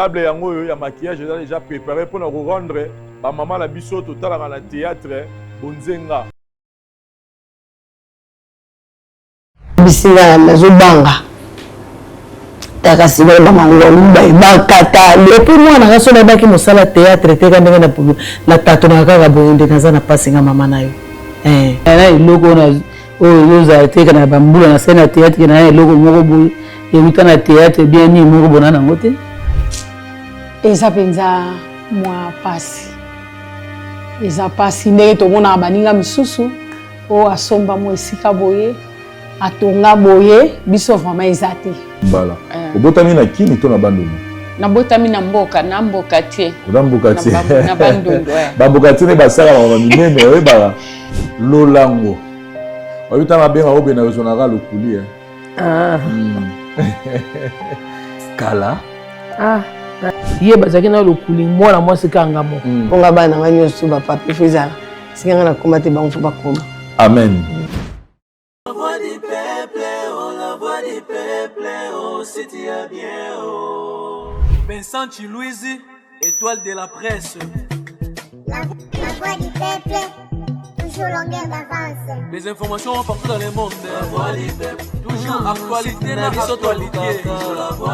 table yango ya maquillage est déjà préparé pour nous rendre ba maman la biso total dans le théâtre Bonzenga. Bisinga nazobanga. Takasi ba mango ba kata. Et puis moi na raso na baki mosala théâtre te kandenge na tato na kaka bonde kaza na pasinga mama na yo. Na iloko na oyo za te kana bambula na scène théâtre na iloko moko boye. Et na théâtre bien ni moko bonana ngote. Eza penza mwa pasi. Eza pasi ndenge tomona baninga misusu o asomba mo esika boye atonga boye biso vraiment ezate. Bala. Obotami na kini to na bandundu. Na botami na mboka tie. Na mboka tie. Na bandundu. Ba mboka tie ne basala ba minene we ba lolango. Obita na benga obe na zonaka lokuli Kala. Ye bazaki na lokuli mwana mwasi kanga mo. Ponga bana wanyo suba papi fiza. Sikanga na komate ba mfu bakoma. Amen. La voix du peuple, oh la voix du peuple, oh c'était bien oh. Vincent Chilouise, étoile de la presse. La voix du peuple, toujours longueur d'avance. Les informations partout dans le monde. La voix du peuple, toujours actualité dans actualité.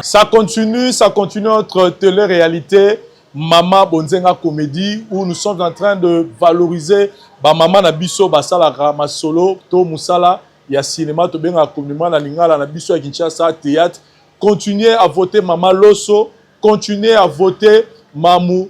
Ça continue notre télé-réalité Mama Bonzenga Comédie où nous sommes en train de valoriser ba mama na biso basala ma solo to musala ya cinéma to benga communément na lingala na biso ya Kinshasa théâtre. Continuez à voter Mama Loso, continuez à voter Mamou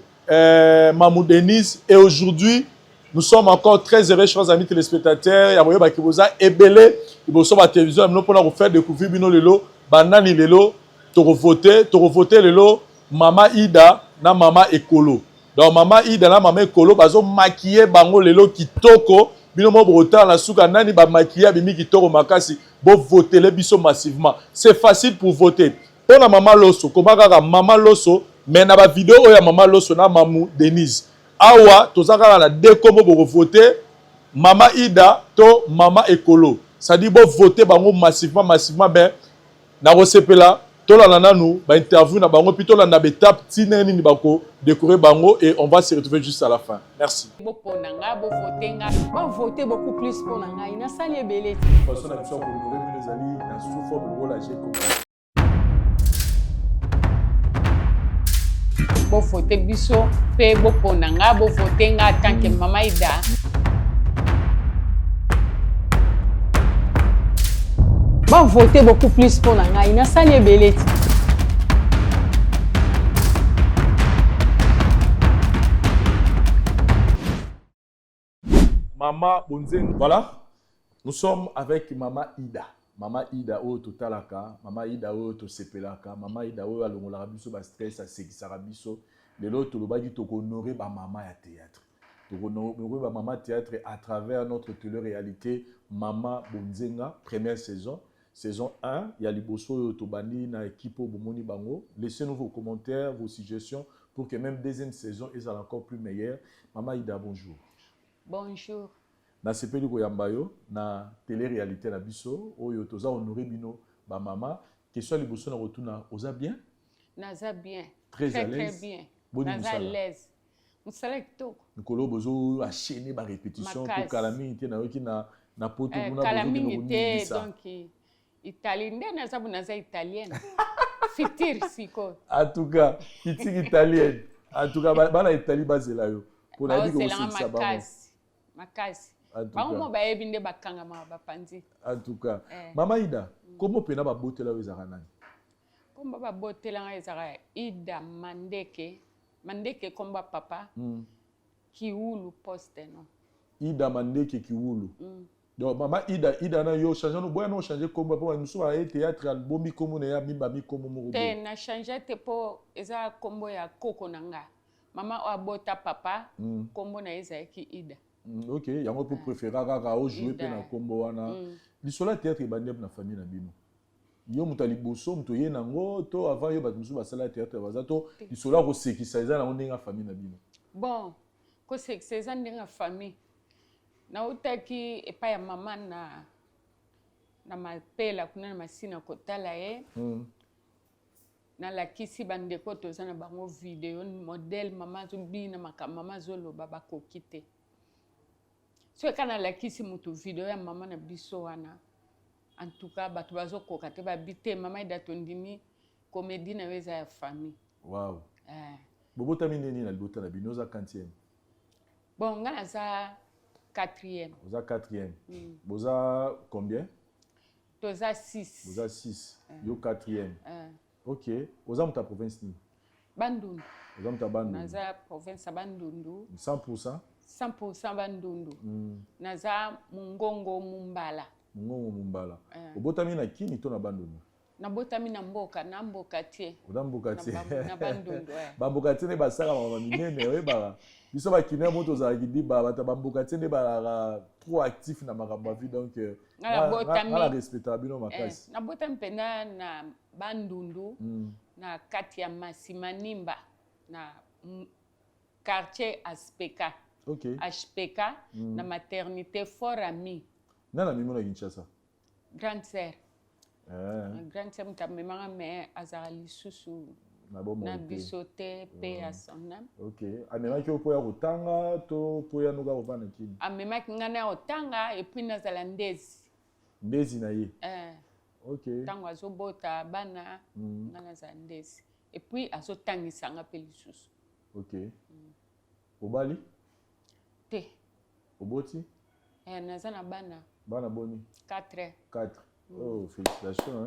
Denise et aujourd'hui nous sommes encore très heureux chers amis téléspectateurs ya boye ba kiboza ebele iboso ba télévision nous pour nous faire découvrir bino lelo banani lelo to voter lelo Mama Ida na Mama Ekolo. Donc Mama Ida na Mama Ekolo bazo maquiller bango lelo kitoko bino mo brotar la suka nani ba maquiller bimi kitoko makasi bo voter le biso massivement. C'est facile pour voter. Pour la Mama Loso, comment kaka Mama Loso mais na ba vidéo ya Mama Loso na Mamou Denise. Awa tozaka na deux mo bo voter Mama Ida to Mama Ekolo. Ça dit bo voter bango massivement ben na resepela tola nananu ba interview na bango puis tola na betap tineni ni bako décorer bango et on va se retrouver juste à la fin. Merci. Bo ponanga bo votenga ba voter beaucoup plus ponanga ina sali ebele. Façon na biso ko honorer nos amis na sous forme de rôle comme bo voter biso pe bo ponanga bo votenga tant que Mama Ida. Ba voter beaucoup plus pour nanga ina sali ebele. Mama Bonzenga. Voilà. Nous sommes avec Mama Ida. Mama Ida o totalaka, Mama Ida o to sepelaka, Mama Ida o alongola biso ba stress a sekisaka biso. Lelo to lobaki to honorer ba mama ya théâtre. To honorer ba mama théâtre à travers notre télé-réalité Mama Bonzenga première saison. Saison 1, il y a Liboso Tobani na équipe Bomoni Bango. Laissez-nous vos commentaires, vos suggestions pour que même deuxième saison soit encore plus meilleure. Mama Ida, bonjour. Bonjour. Na sepeli ko yambayo na télé-réalité na biso oyo toza honoré bino ba mama. Question Liboso na retourna oza bien? Naza bien. Très à l'aise. Très bien. Boni Naza à l'aise. Musala kitoko. Nikolo bozo enchaîner ba répétition pour Kalami te na yoki na poto muna Kalami te donc Italie, naza italienne. Fitir siko. En tout cas, fitir italienne. En tout cas, bana Italie basela yo. Pour la dire que c'est makasi. Bango mo ba ebinde bakanga ma bapanzi. En tout cas, Mama Ida, comment pena ba botela yo ezaka nani? Komba ba botela ezaka Ida Mandeke komba papa. Kiwulu poste no. Ida Mandeke Kiwulu. Donc Mama Ida na yo changer no boya no changer komba pour nous so a théâtre albomi comme ya mimba mi comme mo. Te na changer te po eza kombo ya koko nanga. Mama o abota papa kombo na eza ki Ida. OK, yango pour préférer kaka o jouer pe na kombo wana. Lisola théâtre bandem na famille na bino. Yo mutali boso mutoye nango to avant yo batmusu basala théâtre bazato lisola ko sekisa eza na ndinga famille na bino. Bon, ko sekisa eza ndinga famille. Na utaki epa ya mama na mapela kuna na masina kotala ye. na la kisi bandeko toza na bango video modèle mama zobina mama zolo baba kokite so kana la kisi mutu video ya mama na biso wana en tout cas batu bazo kokate ba bite mama ida tondimi comédie na weza ya famille wow bobota mineni na libota na binoza 40e bon ngana za 4e oza 4e boza combien toza 6 boza 6 yo 4e ok oza muta province ni Bandundu oza muta Bandundu naza province Bandundu 100% 100% Bandundu naza mungongo mumbala obotami na kini to na Bandundu nabotami na mboka tie oda mboka tie na Bandundu bamboka tie ne basala mama minene oyeba biso bakina moto za kidi bata bamboka tie ne ba trop actif na makambo vie donc na respecta bino makasi nabotami pena na Bandundu na kati ya Masimanimba na quartier Aspeka okay HPK na maternité Fort Ami nana mimo na Kinshasa grande sœur grande sœur mutamemanga me azala lisusu na bisote pe ya sonam ok amemaki opo ya kotanga to po ya nuka kopana kini amemaki ngana ya kotanga et puis nazala ndezi na ye ok tango azobota bana ngana za ndezi et puis azotangisanga pe lisusu ok obali te oboti naza na bana boni 4 oh félicitations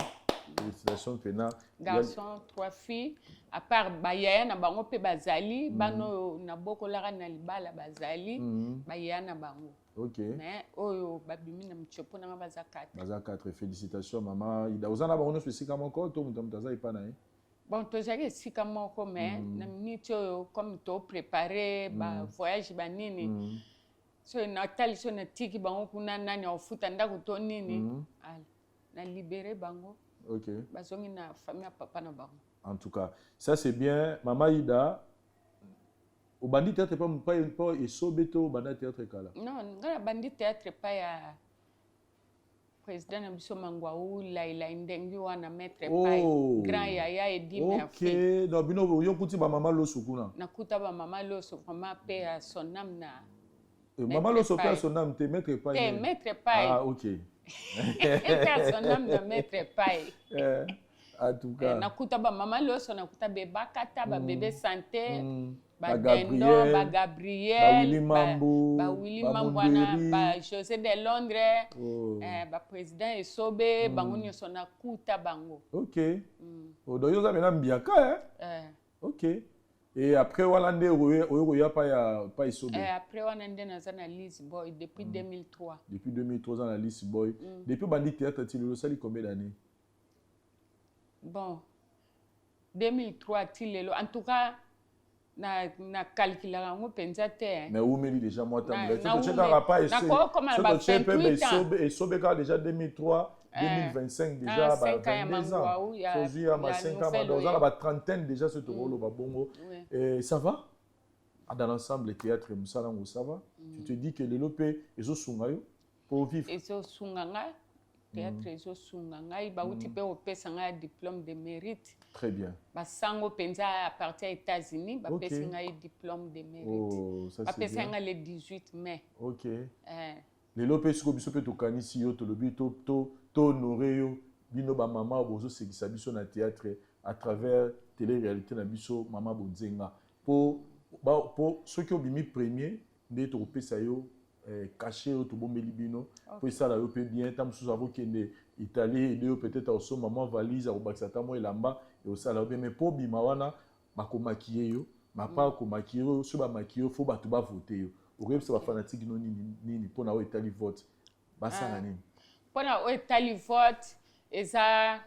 félicitations pena garçon 3 filles à part bayaya na bango pe bazali bano na bokolaka na libala bazali bayaya na bango ok mais oyo babimi na mchopo na baza 4 félicitations mama ida ozana bango nyonso esika moko to mutu aza epa na ye bon tozali esika moko mais na minute oyo comme to préparer ba voyage banini so natali so na tiki bango kuna nani ofuta ndako to nini na libérer bango ok bazongi na famille papa na bango en tout cas ça c'est bien mama Ida obandi théâtre pas esobeto banda théâtre kala non ngala bandi théâtre pas ya président na biso Mangwaou Laila Ndengi wana maître pai grand yaya edi merci ok donc bino yo kuti ba mama loso kuna nakuta ba mama loso vraiment pe ya sonam na mama loso pe sonam te maître pai maître pai ah ok sonam na maître pai en tout cas nakuta ba mama loso nakuta beba kata ba bébé santé ba Dendo ba Gabriel ba Willy Mambo ba José de Londres ba président Esobe bango nyonso nakuta bango ok odoyo za mena mbiaka ok et après wana nde oyo pa Esobe après wana nde naza na Lise Boy depuis 2003 depuis 2003 dans la Lise Boy depuis bandi théâtre ti lelo sali combien d'années bon 2003 ti lelo en tout cas na calculera ngo penza te mais umeli déjà moi tambe tu cheka pas et Esobe ka déjà 2003 2025 déjà ba 22 ans sozi ya ma 5 ans dans la trentaine déjà ce rôle ba bongo et ça va dans l'ensemble le théâtre musalango ça va tu te dis que le lopé ezo sunga yo pour vivre ezo sunga nga théâtre ezo sunga ngai ba uti pe opesa nga diplôme de mérite très bien ba sango penza à partir des États-Unis ba pesa nga diplôme de mérite ba pesa nga le 18 mai ok le lopé siko biso pe to kanisi yo to lobi to honorer yo bino ba mama bozo sekisa biso na théâtre à travers télé-réalité na biso mama bonzenga pour ceux qui ont bimi premier nde to pesa yo caché au bombeli bino pour ça là yo peut bien tam sous avons kende Italie et peut-être aussi maman valise au baxata mo elamba et au ça là mais pour bima wana bako maquiller yo ma pas ko maquiller yo so ba maquiller faut ba to ba voter yo au rêve c'est ba fanatique non ni pour na Italie vote basa na nini pour na Italie vote eza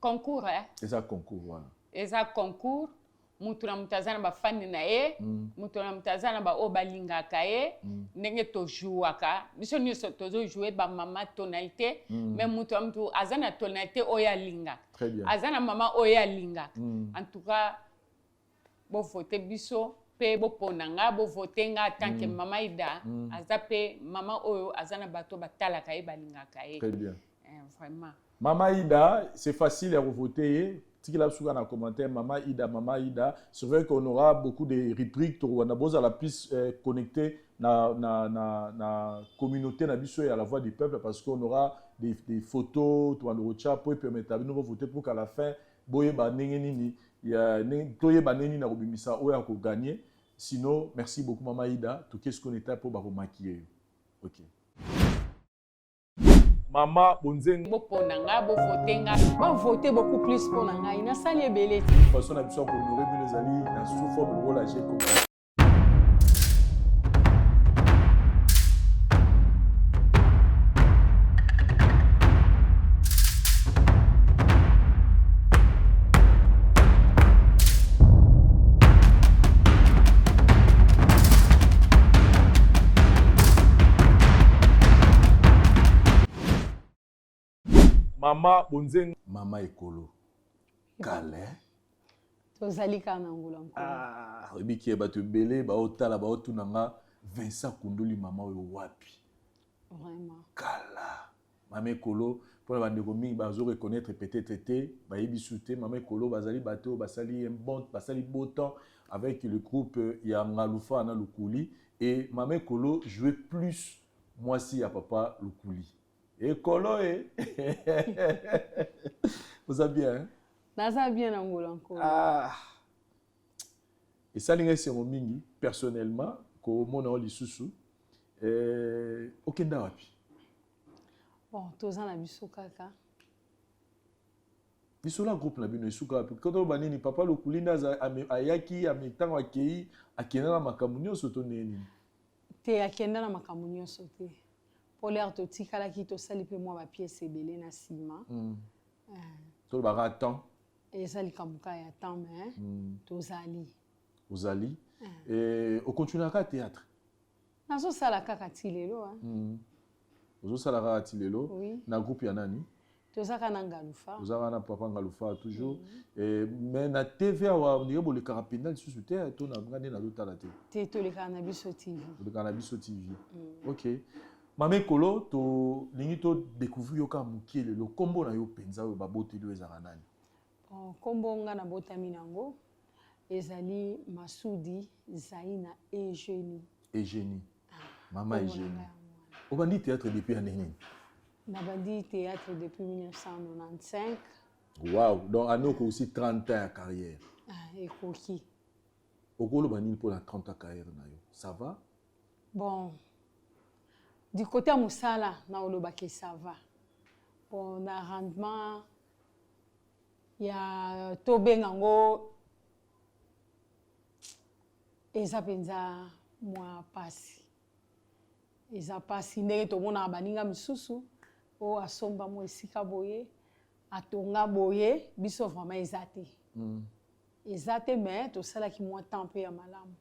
concours eza concours voilà eza concours mutu na mutazana ba fani na ye mutu na mutazana ba obalingaka ye ndenge to jouaka biso nyonso tozo jouer ba mama tonalité mais mutu na mutu azana tonalité oya linga azana mama oya linga en tout cas bo voter biso pe bo ponanga bo voter nga tant que mama Ida azape mama oyo azana bato batalaka ye balingaka ye très bien vraiment mama Ida c'est facile à voter tiki la souka na commentaire Mama Ida. C'est vrai qu'on aura beaucoup de rubriques on a besoin à la piste connectée na communauté na biso et à la voix du peuple parce qu'on aura des photos to androcha pour permettre à nous voter pour qu'à la fin boye ba nini ya toye ba nini na kobimisa oya ko gagner. Sinon merci beaucoup Mama Ida tout qu'est-ce qu'on était pour ba maquiller. OK. Mama bonzeng bo ponanga bo votenga ba voter beaucoup plus ponanga ina sali ebele façon na biso ko honorer les alliés na sous forme de rôle comme Mama bonzeng Mama Ekolo Kale tozali kana ngula nkolo ebiki ba te belé ba otala ba otunanga Vincent Kunduli mama oyo wapi vraiment Kala Mama Ekolo pour la bande mingi bazo reconnaître peut-être été ba yebisute Mama Ekolo bazali bato basali basali beau temps avec le groupe ya Ngalufa na Lukuli et Mama Ekolo jouait plus moi si à papa Lukuli. Ekolo vous allez bien hein? Naza bien ngula nkolo et ça linga c'est mon mingi personnellement ko mona lisusu okenda wapi bon toza na biso kaka biso la groupe na bino isuka wapi koto banini papa Lukulinda ayaki amitanga akei akenda na makambo nyonso to neni te akenda na makambo nyonso te polaire totikalaki tosali mpe mwa bapiese ebele na nsima to baka temps ezali kamuka ya temps mais tozali ozali okontinuaka théâtre nazosala kaka ti lelo ozosala kaka ti lelo na groupe ya nani tozaka na Ngalufa ozaka na papa Ngalufa toujours mais na TV awa ndenge bolekaka mpenza lisusu te to na ngande nazotala te tolekaka na biso TV tolekaka na biso TV ok Mama Ekolo to lingi to découvrir yo ka mukie lelo kombo na yo penza oyo baboteli oyo ezaka nani kombo nga na botami nango ezali Masudi Zaina Eugénie Mama Eugénie obandi théâtre depuis année nini nabandi théâtre depuis 1995 wow donc anoko aussi 30 ans de carrière ekoki okoloba nini pour la 30 ans de carrière na yo ça va bon du côté musala na olobaki ça va bon na rendement ya tobengango eza penza mwa pasi eza pasi ndenge tomona baninga misusu o asomba mo esika boye atonga boye biso vraiment eza te mais tosalaki mwa temps mpe ya malamu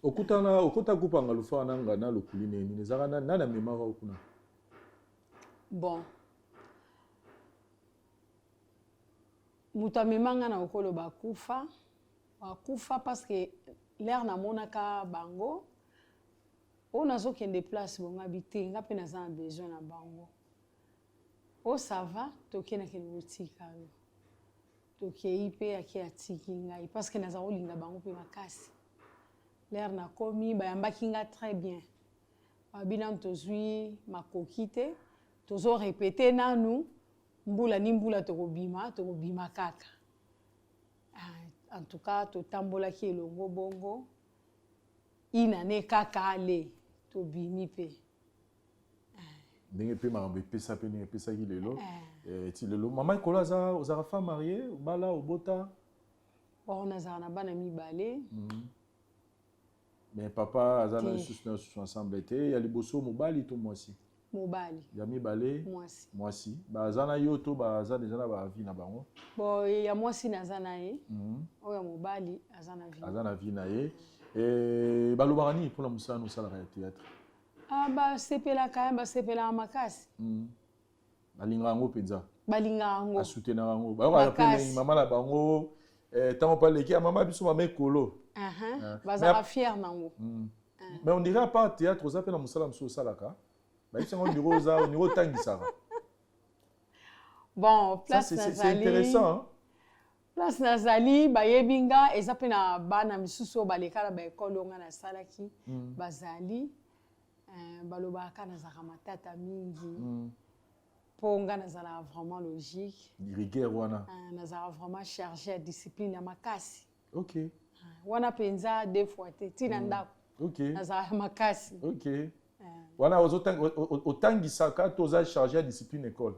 okuta kupa Ngalufa na ngana Lukuli neni ezaka na mémoire okuna bon mutu amemanga na okolo bakufa parce que l'air namonaka bango oyo nazokende place bongo abite nga mpe naza na besoin na bango o ça va tokendakende kotika yo tokei mpe ake atiki ngai parce que naza kolinga bango mpe makasi l'air nakomi bayambaki nga très bien babina tozwi makoki te tozo répéter nanu mbula ni mbula tokobima kaka en tout cas totambolaki elongo bongo inane kaka ale tobimi pe ndenge pe makambo epesa pe ndenge epesaki lelo ti lelo Mama Ekolo ozaka femme mariée obala obota bon nazala na bana mibale mais papa aza na lisusu na lisusu ensemble te ya liboso mobali to mwasi mobali ya mibale mwasi baza na yo to baza deja na bavi na bango bon ya mwasi naza na ye oyo ya mobali aza na vi na ye balobaka nini mpona mosala na osalaka ya théâtre basepelaka basepelaka makasi balingaka yango mpenza balingaka yango asutenaka yango bayokaka pe mama na bango ntango mpe aleki ya mama biso Mama Ekolo bazalaka fier nango mais on dirait pas théâtre oza mpe na mosala mosusu osalaka bayisango ndiro otangisaka bon place c'est intéressant place nazali bayebi nga eza mpe na bana misusu oyo baleka na baekole oyo nga nasalaki bazali balobaka nazalaka matata mingi mpo nga nazalaka vraiment logique rigueur wana nazalaka vraiment chargé ya discipline ya makasi ok wana mpenza deux fois te ntina ndako nazalaka makasi wana otangisaka toza chargé ya discipline école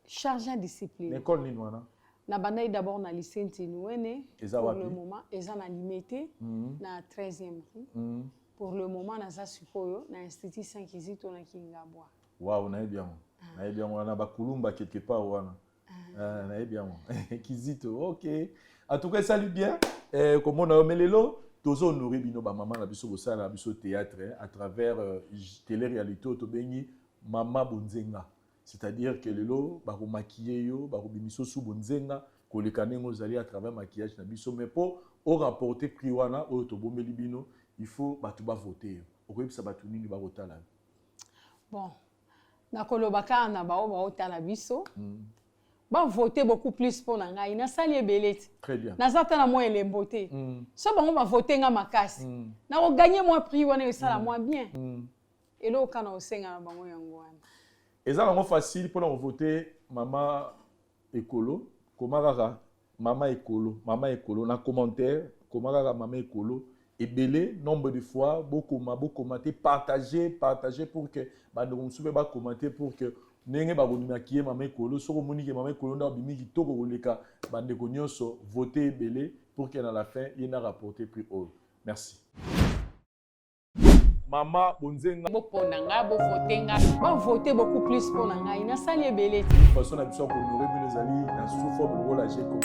chargé ya discipline école nini wana na bandai d'abord na lycée Ntinuwene pour le moment eza na limité na 13e pour le moment naza sikoyo na institut Saint Kizito na Kingabwa wow nayebi yango wana bakulumba quelque part wana nayebi yango Kizito ok en tout cas salut bien comme on a omelelo tozo honoré bino ba maman na biso bosala na biso théâtre à travers télé-réalité tobengi Mama Bonzenga. C'est-à-dire que lelo bako maquiller yo bako bimiso sous bonzenga koleka nengo zali à travers maquillage na biso mais pour au rapporter prix wana o to bombeli bino il faut batu ba voter okoyebisa batu nini ba kotala bon na kolobaka na ba otala biso ba voter beaucoup plus pour na ngai na sali ebeleti très bien nazata na mo elembo te so bango ba voter nga makasi na ko gagner moi prix wana esala moi bien elo kana osenga na bango yango wana eza bango facile pour voter mama ekolo komaka mama ekolo na commentaire komaka mama ekolo ebele nombre de fois beaucoup commenter partager pour que bandeko musupe ba commenter pour que ndenge bakonimaki mama ekolo soko moniki mama ekolo nda bimi kitoko koleka bandeko nyonso voter ebele pour que na la fin il n'a rapporté plus haut merci Mama Bonzenga boponanga bo votenga ba voter beaucoup plus pour na ngai na sali ebeleti façon na biso ko honorer bino zali na sous forme de rôle agé comme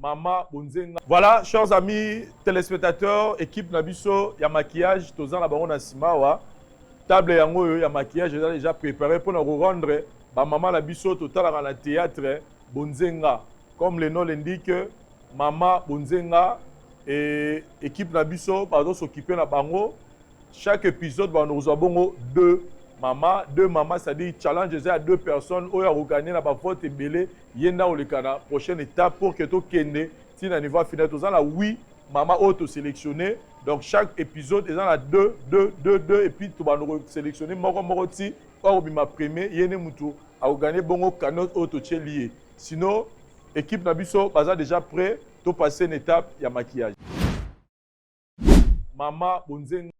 Mama Bonzenga. Voilà, chers amis téléspectateurs, équipe Nabiso, il y a maquillage, tous en baron na simawa. Table yango il y a maquillage déjà préparé pour nous rendre ba maman Nabiso total dans le théâtre Bonzenga. Comme le nom l'indique, Mama Bonzenga et équipe Nabiso pardon s'occuper na bango. Chaque épisode va nous avoir deux mamans, c'est-à-dire challenge à deux personnes où il y a gagné la vote et belé yenda ou le kana prochaine étape pour que tu kende si na niveau final tu as 8 maman auto sélectionné donc chaque épisode ils en a deux et puis tu vas nous sélectionner moko ti ou bima premier yene mutu a gagné bongo canot auto lié sinon équipe Nabiso baza déjà prêt to passer une étape ya maquillage Mama Bonzenga.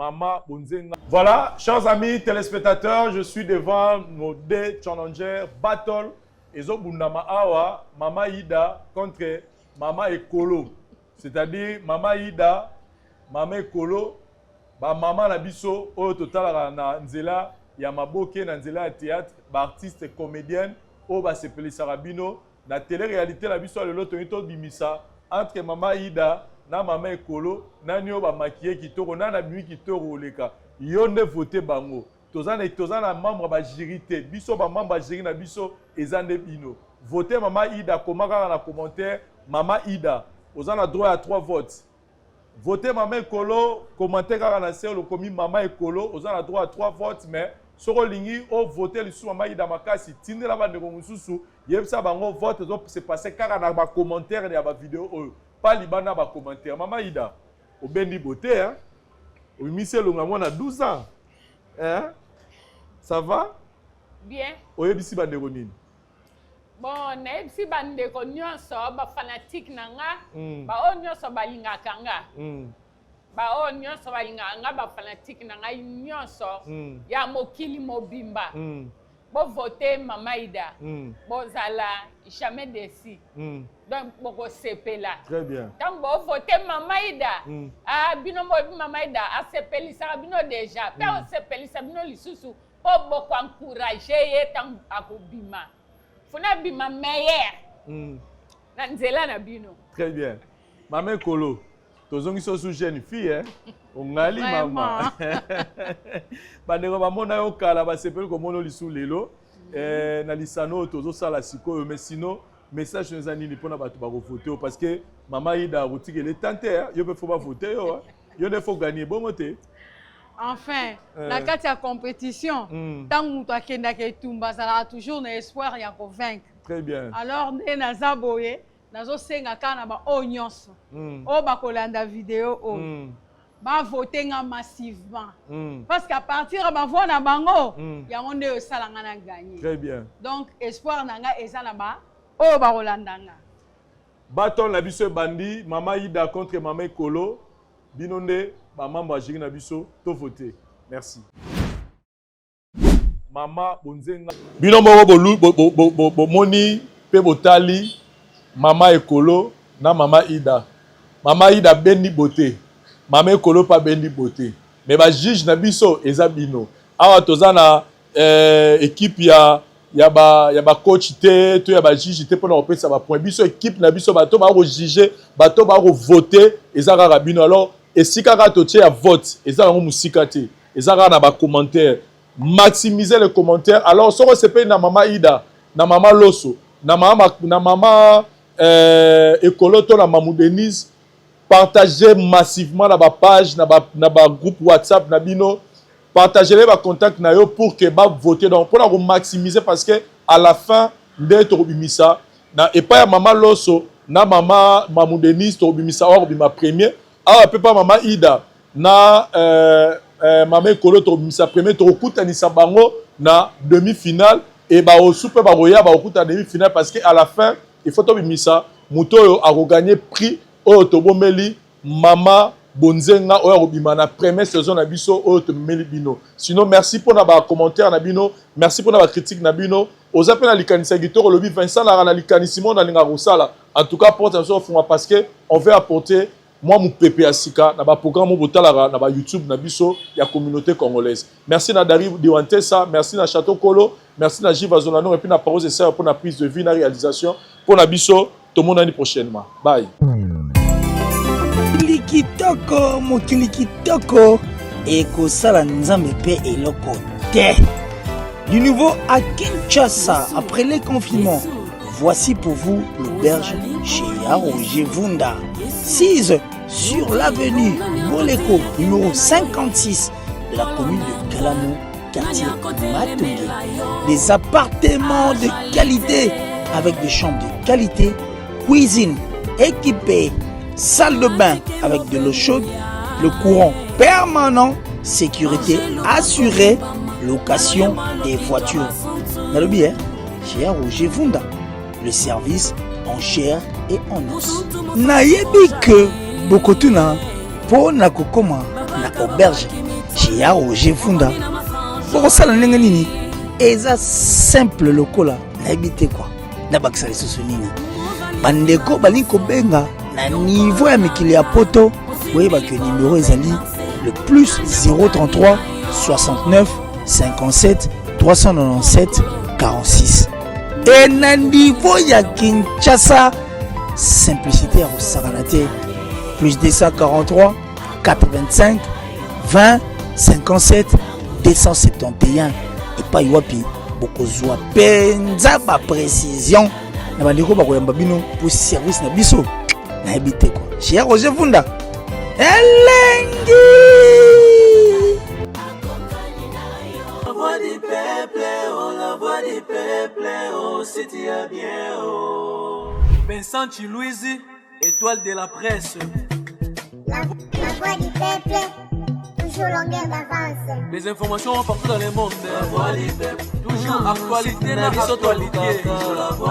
Mama Bonzenga. Voilà, chers amis téléspectateurs, je suis devant nos deux challengers battle. Ezo Bundama Awa, Mama Ida contre Mama Ekolo. C'est-à-dire Mama Ida, Mama Ekolo, ba Mama Nabiso, au total na Nzela, Yamaboke, na Nzela ya théâtre, ba artiste comédienne, au ba sepeli Sarabino, na télé-réalité Nabiso, le loto nito bimisa, entre Mama Ida, na Mama Ekolo, na nyo ba maquillé kitoko, na na bimi kitoko oleka. Yonde voté bango. Tozana membre ba jury te. Biso ba membre ba jury na biso ezande bino. Votez Mama Ida komaka na commentaire Mama Ida. Ozana droit à 3 votes. Votez Mama Ekolo, commentez kaka na se le komi Mama Ekolo, ozana droit à 3 votes mais soko lingi o voter le sous Mama Ida makasi tindela ba ndeko mususu yebisa bango vote zo se passer kaka na ba commentaire ya ba vidéo pas libana ba commentaire. Mama Ida obendi beauté hein. Omise longa na 12 ans. Hein? Ça va? Bien. Oyebisi bandeko nini? Bon, nayebisi bandeko nyonso ba fanatique nanga, ba o nyonso balingaka nga. Ba o nyonso balingaka nga ba fanatique nanga nyonso ya mokili mobimba. Bo voter Mama Ida. Bo zala jamais déçu. Donc boko sepela. Très bien. Donc bo voter Mama Ida. Ah bino mo Mama Ida a sepeli sa bino déjà. Pe o sepeli sa bino lisusu po boko encourager ye tant akobima. Funa bima meilleur. Na nzela na bino. Très bien. Mama Ekolo. Tozongi so sous jeune fille hein. Ongali mama. Bandeko bamona yo kala ba sepeli ko mono lisu lelo. Na lisano tozo sala sikoyo mais sinon message nous anini pona batu ba voter parce que Mama Ida rotike le tante yo pe faut pas voter yo. Yo ne faut gagner bon moté. Enfin, na kati ya compétition, tant mutu akendaka etumba zala toujours na espoir ya convaincre. Très bien. Alors nde naza boye nazosenga kaka na ba oyo nyonso oyo bakolanda video oyo bavote nga massivement parce qu'à partir ya bavoix na bango yango nde osalanga na gagner. Très bien. Donc espoir na nga eza na ba oyo bakolanda nga. Baton na biso bandi Mama Ida contre Mama Ekolo bino nde ba membre ya jury na biso to voter. Merci. Mama Bonzenga bino bo moni pe botali Mama Ekolo na Mama Ida. Mama Ida bendi beauté. Mama Ekolo pa bendi beauté. Mais ba juge na biso eza bino. Awa toza na équipe ya ba coach te to ya ba juge te pona opesa ba point biso équipe na biso bato ba ko juger bato ba ko voter eza kaka bino. Alors esika ka to tia vote eza ngo musika te eza kaka na ba commentaire. Maximiser les commentaires. Alors soko sepe na Mama Ida na Mama Loso na Mama Ekolo to na Mamou Denise partagez massivement na ba page na ba groupe WhatsApp na bino partagez les ba contact na yo pour que ba voter donc pour maximiser parce que à la fin nde to bimisa na et pas Mama Loso na Mamou Denise to bimisa or bima premier a peut pas Mama Ida na Mama Ekolo to bimisa premier to kutanisa bango na demi-finale et ba au super ba roya ba okuta demi-finale parce que à la fin il faut to bimisa muto a gagné prix au tobomeli Mama Bonzenga oyo bima na première saison na biso oyo tomeli bino. Sinon merci pour na ba commentaire na bino, merci pour na ba critique na bino. Oza pe na likanisa gitoro lobi Vincent na likanisimo na linga rosala. En tout cas porte attention fuma parce que on veut apporter moi mon pépé asika na ba programme botala na ba YouTube na biso ya communauté congolaise. Merci na Dari Diwantesa, merci na Château Kolo, merci na Jiva Zolano et puis na Parose et ça pour la prise de vie na réalisation pour na biso tout le monde l'année prochainement. Bye. Kitoko mokili kitoko ekosala nzambe pe eloko te. Du nouveau à Kinshasa après les confinements, voici pour vous l'auberge chez Roger Vunda, 6 sur l'avenue Boleko numéro 56 de la commune de Kalamo, quartier Matonge. Des appartements de qualité avec des chambres de qualité, cuisine équipée, salle de bain avec de l'eau chaude, le courant permanent, sécurité assurée, location des voitures. Nalobi, chez Roger Vunda, le service en chair et en os. Nayebi que Bokotuna, pour na kokoma na auberge chez Roger Funda. Pour ça, nini eza simple lokola na ebité quoi. Na bakisa les nini. Bandeko bali ko benga na niveau ya mikili ya poto. Oui, bah que numéro ezali le plus 033 69 57 397 46. Et na niveau ya Kinshasa, simplicité à Saranate, plus 243 85 20 57 271. Et pas yoapi, beaucoup zoa penza ba précision. Na bandeko ba koyamba bino pour service na biso. Na ebité quoi. Chez Roger Funda. Elengi. La voix du peuple, oh la voix du peuple, oh c'était bien, oh. Vincent Chilouizi, étoile de la presse. La voix du peuple, toujours longueur d'avance. Les informations partout dans le monde. La voix du peuple, toujours actualité, actualité.